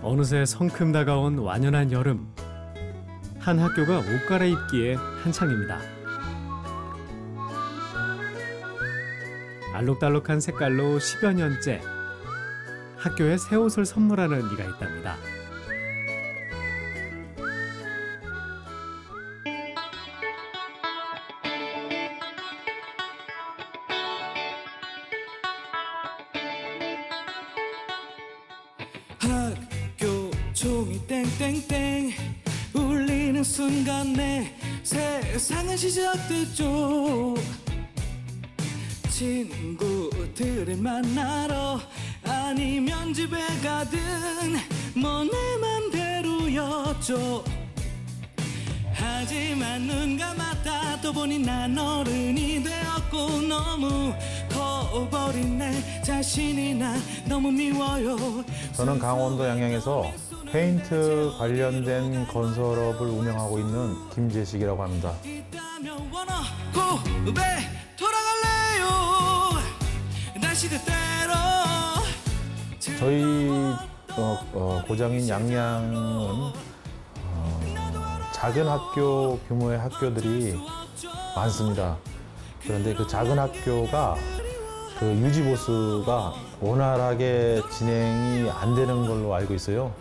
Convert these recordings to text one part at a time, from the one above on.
어느새 성큼 다가온 완연한 여름. 한 학교가 옷 갈아입기에 한창입니다. 알록달록한 색깔로 10여 년째 학교에 새 옷을 선물하는 이가 있답니다. 학교 종이 땡땡땡 울리는 순간에 세상은 시작됐죠. 친구들을 만나러 아니면 집에 가든 뭐 내 맘대로였죠. 하지만 눈 감았다 또 보니 난 어른이 되었고 너무 커버린 내 자신이 나 너무 미워요. 저는 강원도 양양에서 페인트 관련된 건설업을 운영하고 있는 김재식이라고 합니다. 저희 고장인 양양은 작은 학교 규모의 학교들이 많습니다. 그런데 그 작은 학교가 그 유지 보수가 원활하게 진행이 안 되는 걸로 알고 있어요.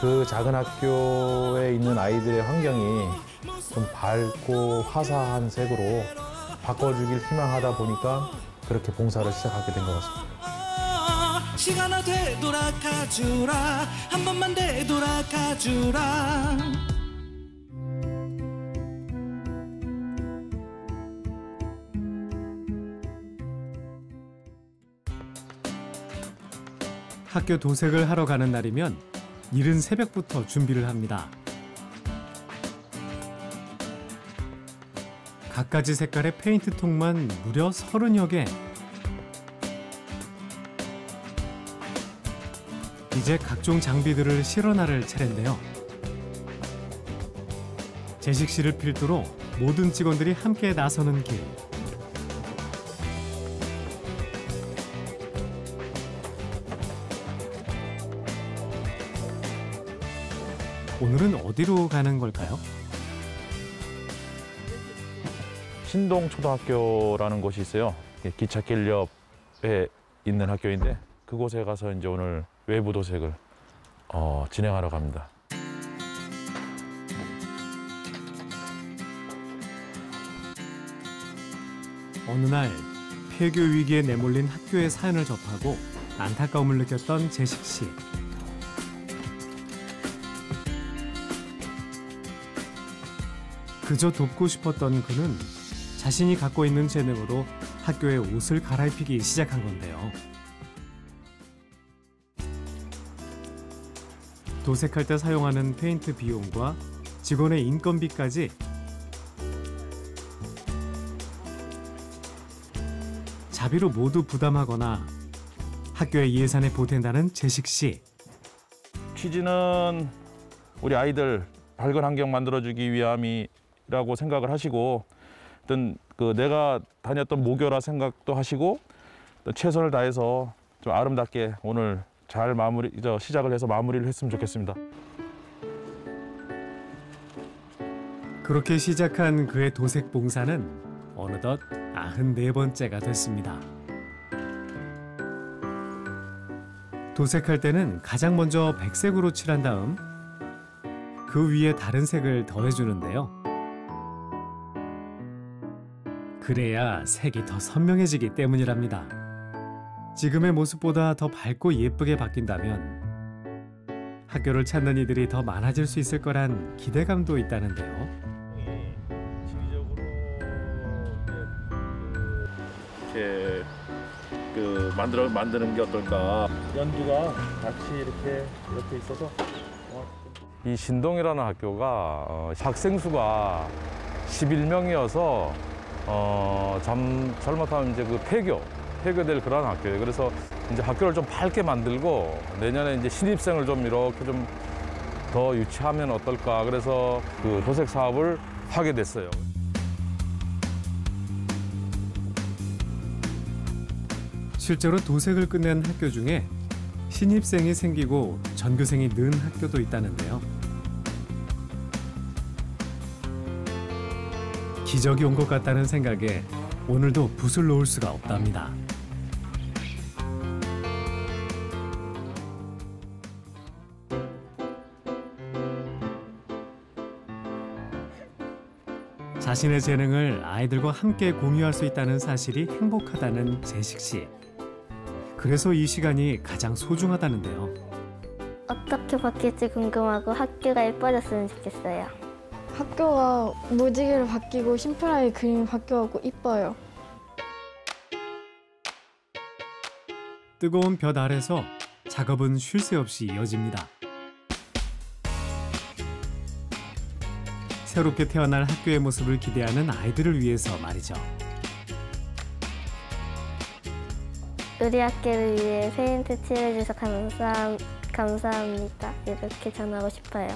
그 작은 학교에 있는 아이들의 환경이 좀 밝고 화사한 색으로 바꿔주길 희망하다 보니까 그렇게 봉사를 시작하게 된 것 같습니다. 시간아 되돌아가주라 한 번만 되돌아가주라. 학교 도색을 하러 가는 날이면 이른 새벽부터 준비를 합니다. 갖가지 색깔의 페인트통만 무려 30여 개. 이제 각종 장비들을 실어 나를 차례인데요. 재식 씨를 필두로 모든 직원들이 함께 나서는 길. 오늘은 어디로 가는 걸까요? 신동초등학교라는 곳이 있어요. 기찻길 옆에 있는 학교인데 그곳에 가서 이제 오늘 외부 도색을 진행하러 갑니다. 어느 날 폐교 위기에 내몰린 학교의 사연을 접하고 안타까움을 느꼈던 재식 씨. 그저 돕고 싶었던 그는 자신이 갖고 있는 재능으로 학교의 옷을 갈아입히기 시작한 건데요. 도색할 때 사용하는 페인트 비용과 직원의 인건비까지 자비로 모두 부담하거나 학교의 예산에 보탠다는 재식 씨. 취지는 우리 아이들 밝은 환경 만들어주기 위함이라고 생각을 하시고 어떤 그 내가 다녔던 모교라 생각도 하시고 최선을 다해서 좀 아름답게 오늘 잘 시작을 해서 마무리를 했으면 좋겠습니다. 그렇게 시작한 그의 도색 봉사는 어느덧 94번째가 됐습니다. 도색할 때는 가장 먼저 백색으로 칠한 다음 그 위에 다른 색을 더해주는데요. 그래야 색이 더 선명해지기 때문이랍니다. 지금의 모습보다 더 밝고 예쁘게 바뀐다면 학교를 찾는 이들이 더 많아질 수 있을 거란 기대감도 있다는데요. 이렇게 만드는 게 어떨까? 연두가 같이 이렇게 있어서 이 신동이라는 학교가 학생 수가 11명이어서 잘못하면 이제 그 폐교될 그런 학교예요. 그래서 이제 학교를 좀 밝게 만들고 내년에 이제 신입생을 좀 이렇게 좀 더 유치하면 어떨까. 그래서 그 도색 사업을 하게 됐어요. 실제로 도색을 끝낸 학교 중에 신입생이 생기고 전교생이 는 학교도 있다는데요. 기적이 온 것 같다는 생각에 오늘도 붓을 놓을 수가 없답니다. 자신의 재능을 아이들과 함께 공유할 수 있다는 사실이 행복하다는 재식 씨. 그래서 이 시간이 가장 소중하다는데요. 어떻게 바뀔지 궁금하고 학교가 예뻐졌으면 좋겠어요. 학교가 무지개로 바뀌고 심플하게 그림이 바뀌어가고 이뻐요. 뜨거운 볕 아래서 작업은 쉴 새 없이 이어집니다. 새롭게 태어날 학교의 모습을 기대하는 아이들을 위해서 말이죠. 우리 학교를 위해 페인트 칠해주셔서 감사합니다. 이렇게 전하고 싶어요.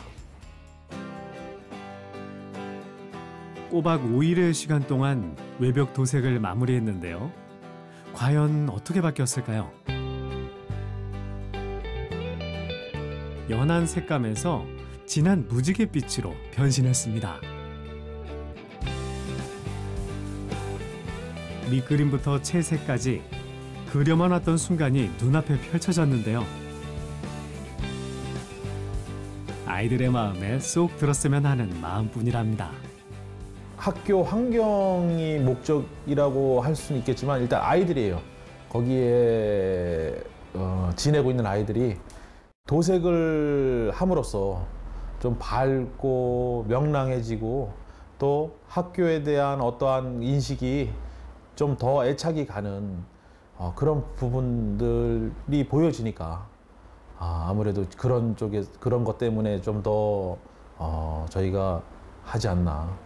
꼬박 5일의 시간 동안 외벽 도색을 마무리했는데요. 과연 어떻게 바뀌었을까요? 연한 색감에서 진한 무지갯빛으로 변신했습니다. 밑그림부터 채색까지 그려만 왔던 순간이 눈앞에 펼쳐졌는데요. 아이들의 마음에 쏙 들었으면 하는 마음뿐이랍니다. 학교 환경이 목적이라고 할 수는 있겠지만 일단 아이들이에요. 거기에 지내고 있는 아이들이 도색을 함으로써 좀 밝고 명랑해지고 또 학교에 대한 어떠한 인식이 좀 더 애착이 가는 그런 부분들이 보여지니까 아무래도 그런 쪽에 그런 것 때문에 좀 더 저희가 하지 않나.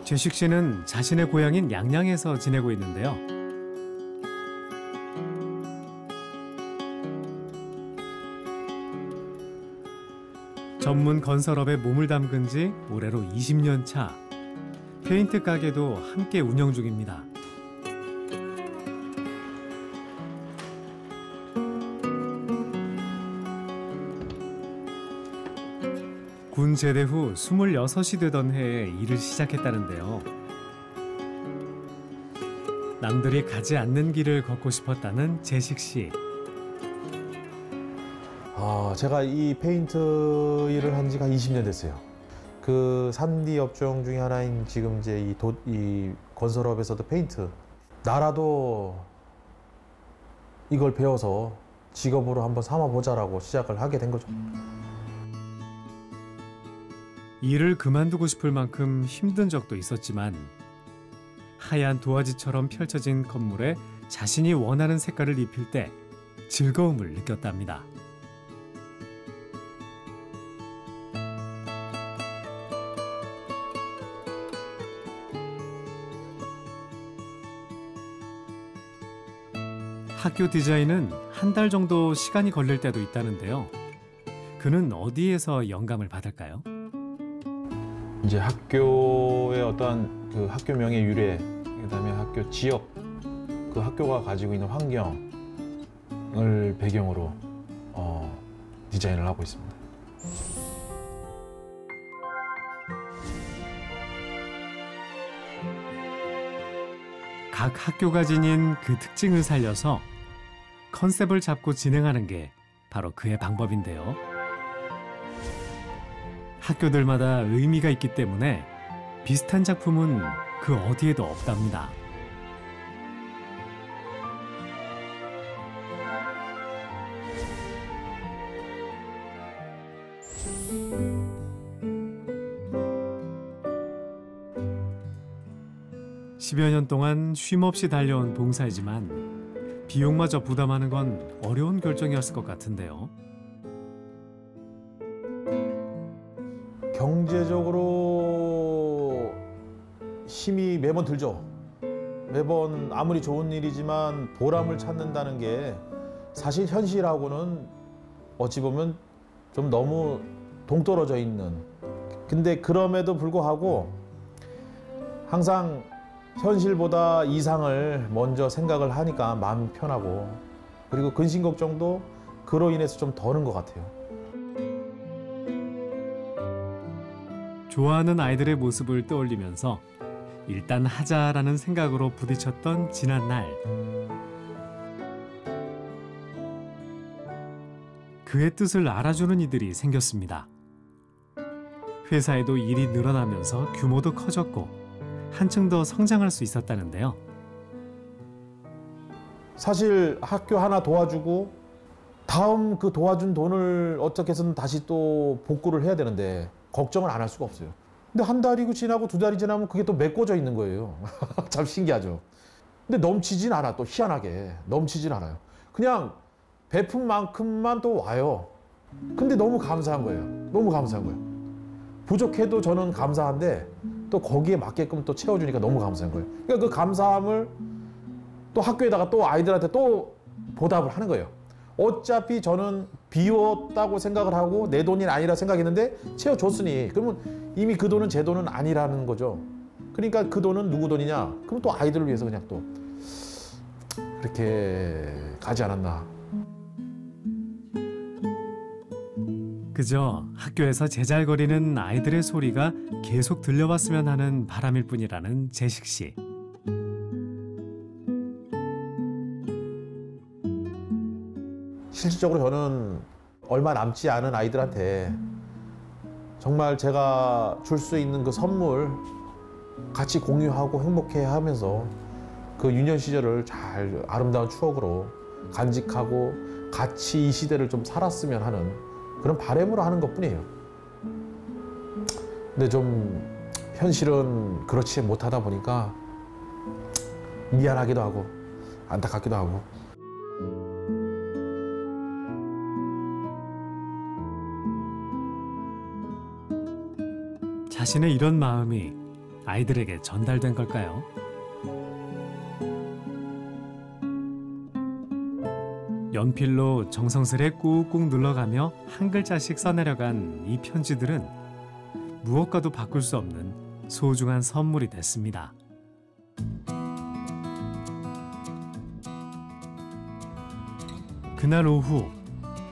재식 씨는 자신의 고향인 양양에서 지내고 있는데요. 전문 건설업에 몸을 담근 지 올해로 20년 차. 페인트 가게도 함께 운영 중입니다. 군 제대 후 26이 되던 해에 일을 시작했다는데요. 남들이 가지 않는 길을 걷고 싶었다는 재식 씨. 제가 이 페인트 일을 한 지가 20년 됐어요. 그 산디 업종 중에 하나인 지금 이제 이 건설업에서도 페인트. 나라도 이걸 배워서 직업으로 한번 삼아보자라고 시작을 하게 된 거죠. 일을 그만두고 싶을 만큼 힘든 적도 있었지만 하얀 도화지처럼 펼쳐진 건물에 자신이 원하는 색깔을 입힐 때 즐거움을 느꼈답니다. 학교 디자인은 한 달 정도 시간이 걸릴 때도 있다는데요. 그는 어디에서 영감을 받을까요? 이제 학교의 어떠한 그 학교명의 유래, 그다음에 학교 지역, 그 학교가 가지고 있는 환경을 배경으로 디자인을 하고 있습니다. 각 학교가 지닌 그 특징을 살려서 컨셉을 잡고 진행하는 게 바로 그의 방법인데요. 학교들마다 의미가 있기 때문에 비슷한 작품은 그 어디에도 없답니다. (10여 년) 동안 쉼없이 달려온 봉사이지만 비용마저 부담하는 건 어려운 결정이었을 것 같은데요. 경제적으로 힘이 매번 들죠. 매번 아무리 좋은 일이지만 보람을 찾는다는 게 사실 현실하고는 어찌 보면 좀 너무 동떨어져 있는. 근데 그럼에도 불구하고 항상 현실보다 이상을 먼저 생각을 하니까 마음 편하고 그리고 근심 걱정도 그로 인해서 좀 더는 것 같아요. 좋아하는 아이들의 모습을 떠올리면서 일단 하자라는 생각으로 부딪혔던 지난 날. 그의 뜻을 알아주는 이들이 생겼습니다. 회사에도 일이 늘어나면서 규모도 커졌고 한층 더 성장할 수 있었다는데요. 사실 학교 하나 도와주고 다음 그 도와준 돈을 어떻게 해서든 다시 또 복구를 해야 되는데 걱정을 안 할 수가 없어요. 근데 한 달이 지나고 두 달이 지나면 그게 또 메꿔져 있는 거예요. 참 신기하죠. 근데 넘치진 않아. 또 희한하게 넘치진 않아요. 그냥 베푼 만큼만 또 와요. 근데 너무 감사한 거예요. 너무 감사한 거예요. 부족해도 저는 감사한데 또 거기에 맞게끔 또 채워주니까 너무 감사한 거예요. 그러니까 그 감사함을 또 학교에다가 또 아이들한테 또 보답을 하는 거예요. 어차피 저는 비웠다고 생각을 하고 내 돈이 아니라 생각했는데 채워줬으니 그러면 이미 그 돈은 제 돈은 아니라는 거죠. 그러니까 그 돈은 누구 돈이냐? 그럼 또 아이들을 위해서 그냥 또 그렇게 가지 않았나. 그저 학교에서 제잘거리는 아이들의 소리가 계속 들려왔으면 하는 바람일 뿐이라는 재식 씨. 실질적으로 저는 얼마 남지 않은 아이들한테 정말 제가 줄 수 있는 그 선물 같이 공유하고 행복해하면서 그 유년 시절을 잘 아름다운 추억으로 간직하고 같이 이 시대를 좀 살았으면 하는 그런 바람으로 하는 것뿐이에요. 근데 좀 현실은 그렇지 못하다 보니까 미안하기도 하고 안타깝기도 하고. 자신의 이런 마음이 아이들에게 전달된 걸까요? 연필로 정성스레 꾹꾹 눌러가며 한 글자씩 써내려간 이 편지들은 무엇과도 바꿀 수 없는 소중한 선물이 됐습니다. 그날 오후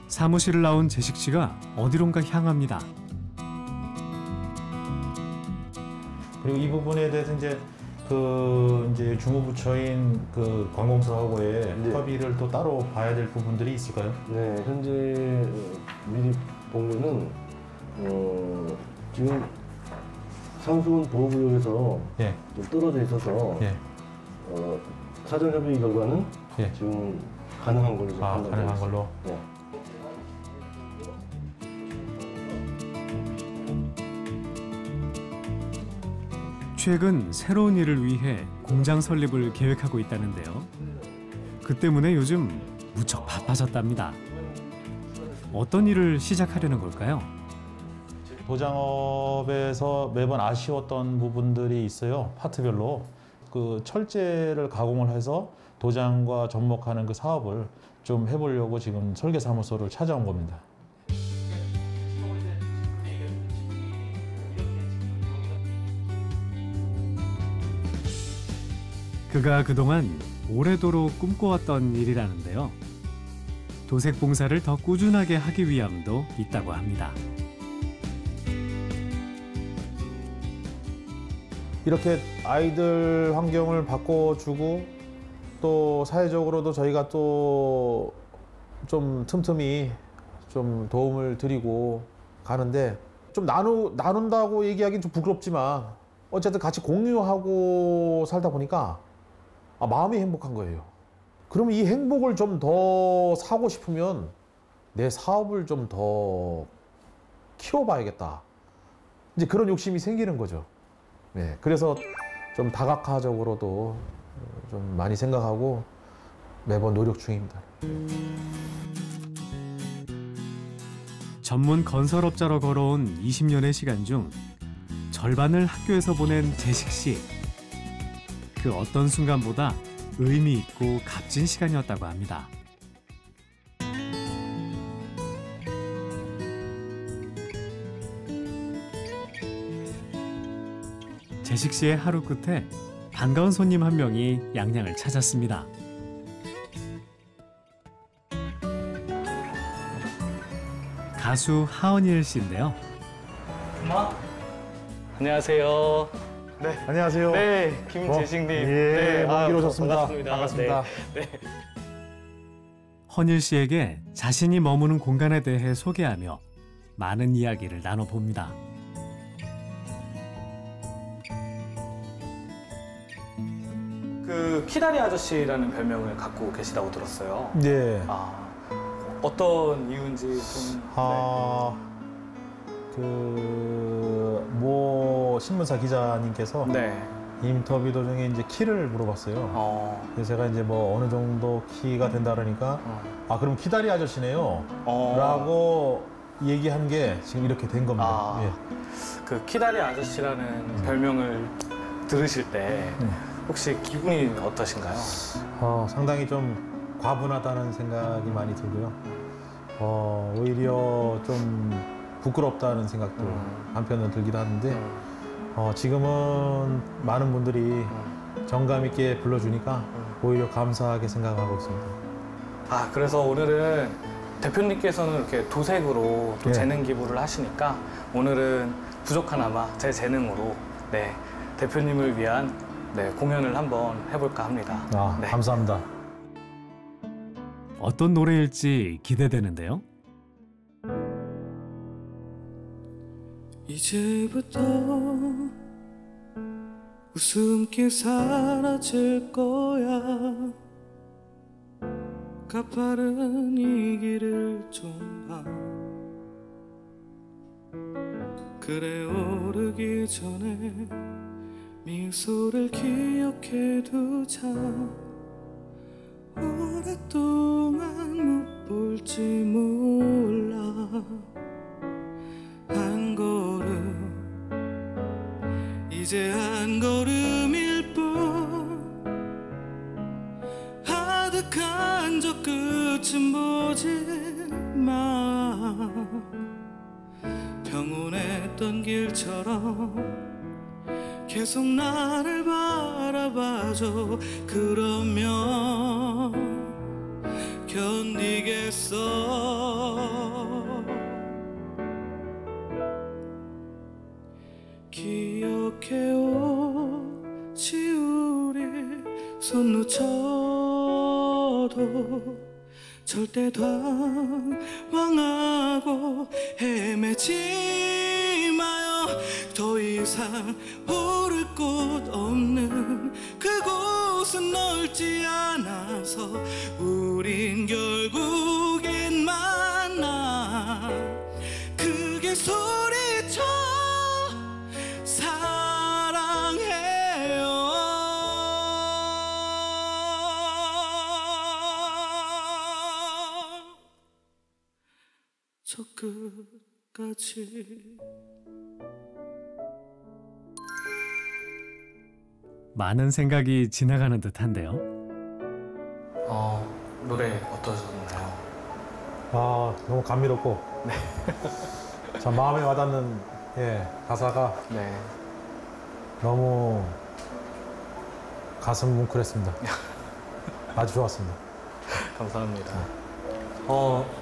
사무실을 나온 재식 씨가 어디론가 향합니다. 그리고 이 부분에 대해서 이제 주무부처인 그 관공서하고의 네. 협의를 또 따로 봐야 될 부분들이 있을까요? 네, 현재 미리 보면은 지금 상수원 보호구역에서 예. 좀 떨어져 있어서 예. 사전 협의 결과는 예. 지금 가능한 걸로 가능한 걸로. 네. 최근 새로운 일을 위해 공장 설립을 계획하고 있다는데요. 그 때문에 요즘 무척 바빠졌답니다. 어떤 일을 시작하려는 걸까요? 도장업에서 매번 아쉬웠던 부분들이 있어요. 파트별로. 그 철제를 가공을 해서 도장과 접목하는 그 사업을 좀 해보려고 지금 설계사무소를 찾아온 겁니다. 그가 그동안 오래도록 꿈꿔왔던 일이라는데요. 도색 봉사를 더 꾸준하게 하기 위함도 있다고 합니다. 이렇게 아이들 환경을 바꿔주고 또 사회적으로도 저희가 또 좀 틈틈이 좀 도움을 드리고 가는데 좀 나눈다고 얘기하기는 좀 부끄럽지만 어쨌든 같이 공유하고 살다 보니까 마음이 행복한 거예요. 그러면 이 행복을 좀 더 사고 싶으면 내 사업을 좀 더 키워봐야겠다. 이제 그런 욕심이 생기는 거죠. 네, 그래서 좀 다각화적으로도 좀 많이 생각하고 매번 노력 중입니다. 전문 건설업자로 걸어온 20년의 시간 중 절반을 학교에서 보낸 재식 씨. 그 어떤 순간보다 의미 있고 값진 시간이었다고 합니다. 재식 씨의 하루 끝에 반가운 손님 한 명이 양양을 찾았습니다. 가수 하은일 씨인데요. 엄마? 안녕하세요. 네. 안녕하세요. 네, 김재식님. 예, 먼 길 오셨습니다. 반갑습니다. 네. 헌일 씨에게 자신이 머무는 공간에 대해 소개하며 많은 이야기를 나눠봅니다. 그 키다리 아저씨라는 별명을 갖고 계시다고 들었어요. 예. 어떤 이유인지 좀. 모 신문사 기자님께서 네. 인터뷰 도중에 이제 키를 물어봤어요. 그래서 제가 이제 뭐 어느 정도 키가 된다 그러니까 그럼 키다리 아저씨네요. 라고 얘기한 게 지금 이렇게 된 겁니다. 예. 그 키다리 아저씨라는 별명을 들으실 때 혹시 기분이 어떠신가요? 상당히 좀 과분하다는 생각이 많이 들고요. 오히려 좀 부끄럽다는 생각도 한편으로 들기도 하는데 지금은 많은 분들이 정감 있게 불러주니까 오히려 감사하게 생각하고 있습니다. 그래서 오늘은 대표님께서는 이렇게 도색으로 또 예. 재능 기부를 하시니까 오늘은 부족하나마 제 재능으로 대표님을 위한 공연을 한번 해볼까 합니다. 네. 감사합니다. 어떤 노래일지 기대되는데요. 이제부터 웃음기 사라질 거야. 가파른 이 길을 좀 봐. 그래 오르기 전에 미소를 기억해 두자. 오랫동안 못 볼지 몰라. 한 걸음 이제 한 걸음일 뿐. 아득한 저 끝은 보지 마. 평온했던 길처럼 계속 나를 바라봐줘. 그러면 견디겠어. 기억해요. 지우리 손 놓쳐도 절대 당황하고 헤매지 마요. 더 이상 오를 곳 없는 그곳은 넓지 않아서 우린 결국엔 만나. 크게 소리쳐 사랑해요. 저 끝까지. 많은 생각이 지나가는 듯한데요. 노래 어떠셨나요? 너무 감미롭고 참 마음에 와닿는 가사가 너무 가슴 뭉클했습니다. 아주 좋았습니다. 감사합니다.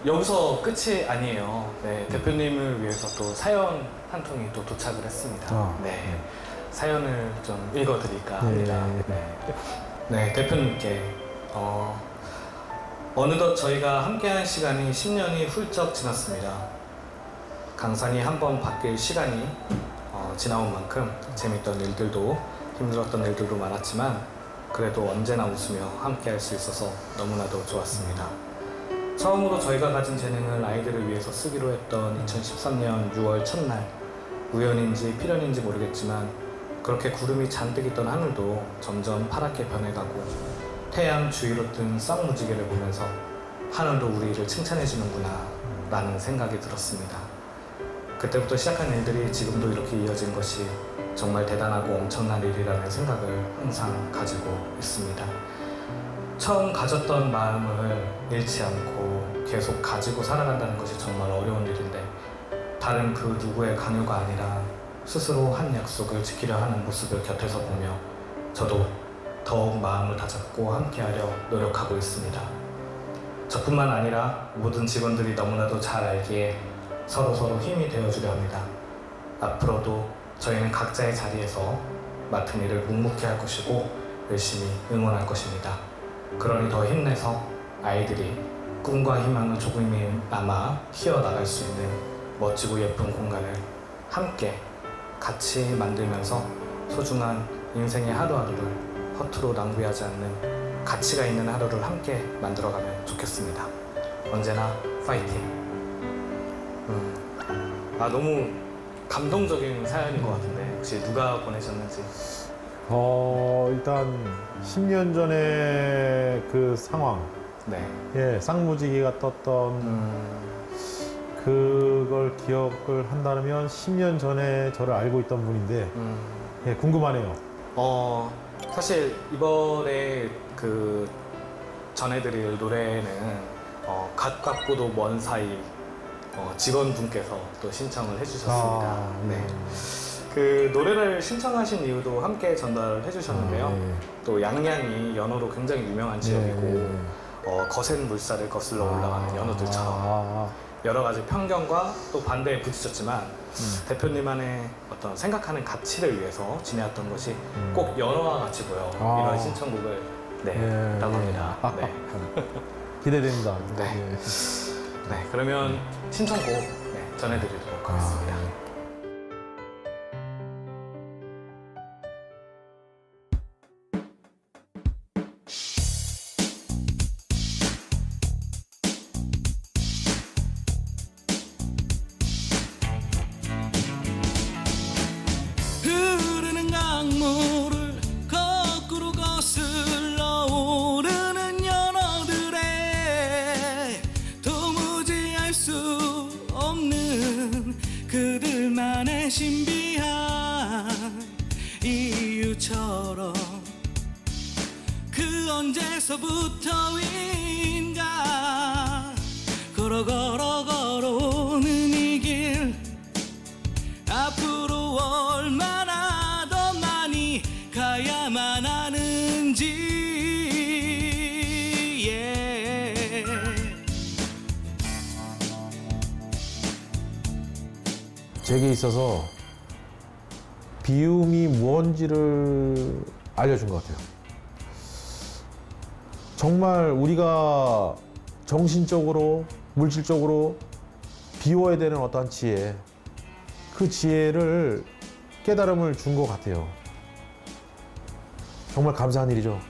여기서 끝이 아니에요. 대표님을 위해서 또 사연 한 통이 또 도착을 했습니다. 사연을 좀 읽어드릴까 합니다. 대표님께 어느덧 저희가 함께한 시간이 10년이 훌쩍 지났습니다. 강산이 한번 바뀔 시간이 지나온 만큼 재밌던 일들도 힘들었던 일들도 많았지만 그래도 언제나 웃으며 함께할 수 있어서 너무나도 좋았습니다. 처음으로 저희가 가진 재능을 아이들을 위해서 쓰기로 했던 2013년 6월 첫날, 우연인지 필연인지 모르겠지만 그렇게 구름이 잔뜩 있던 하늘도 점점 파랗게 변해가고 태양 주위로 뜬 쌍무지개를 보면서 하늘도 우리를 칭찬해주는구나 라는 생각이 들었습니다. 그때부터 시작한 일들이 지금도 이렇게 이어진 것이 정말 대단하고 엄청난 일이라는 생각을 항상 가지고 있습니다. 처음 가졌던 마음을 잃지 않고 계속 가지고 살아간다는 것이 정말 어려운 일인데 다른 그 누구의 강요가 아니라 스스로 한 약속을 지키려 하는 모습을 곁에서 보며 저도 더욱 마음을 다잡고 함께하려 노력하고 있습니다. 저뿐만 아니라 모든 직원들이 너무나도 잘 알기에 서로서로 힘이 되어주려 합니다. 앞으로도 저희는 각자의 자리에서 맡은 일을 묵묵히 할 것이고 열심히 응원할 것입니다. 그러니 더 힘내서 아이들이 꿈과 희망을 조금이나마 키워나갈 수 있는 멋지고 예쁜 공간을 함께 같이 만들면서 소중한 인생의 하루하루를 허투루 낭비하지 않는 가치가 있는 하루를 함께 만들어가면 좋겠습니다. 언제나 파이팅! 너무 감동적인 사연인 것 같은데 혹시 누가 보내셨는지? 일단 10년 전에 그 상황, 네. 예, 쌍무지개가 떴던 그걸 기억을 한다면 10년 전에 저를 알고 있던 분인데 예, 궁금하네요. 사실 이번에 그 전해드릴 노래는 가깝고도 먼 사이 직원분께서 또 신청을 해주셨습니다. 네. 그 노래를 신청하신 이유도 함께 전달을 해주셨는데요. 또 양양이 연어로 굉장히 유명한 지역이고 거센 물살을 거슬러 올라가는 연어들처럼 여러 가지 편견과 또 반대에 부딪혔지만 대표님만의 어떤 생각하는 가치를 위해서 지내왔던 것이 꼭 연어와 같이 보여 이런 신청곡을 했다고 합니다. 네. 기대됩니다. 네. 네, 그러면 신청곡 전해드리도록 하겠습니다. 흐르는 강물을 거꾸로 거슬러 오르는 연어들의 도무지 알 수 없는 그들만의 신비한 이유처럼 그 언제서부터인가 걸어오는 이 길 앞으로 얼마나 더 많이 가야만 하는지 제게 있어서 비움이 무언지를 알려준 것 같아요. 정말 우리가 정신적으로, 물질적으로 비워야 되는 어떠한 지혜, 그 지혜를 깨달음을 준 것 같아요. 정말 감사한 일이죠.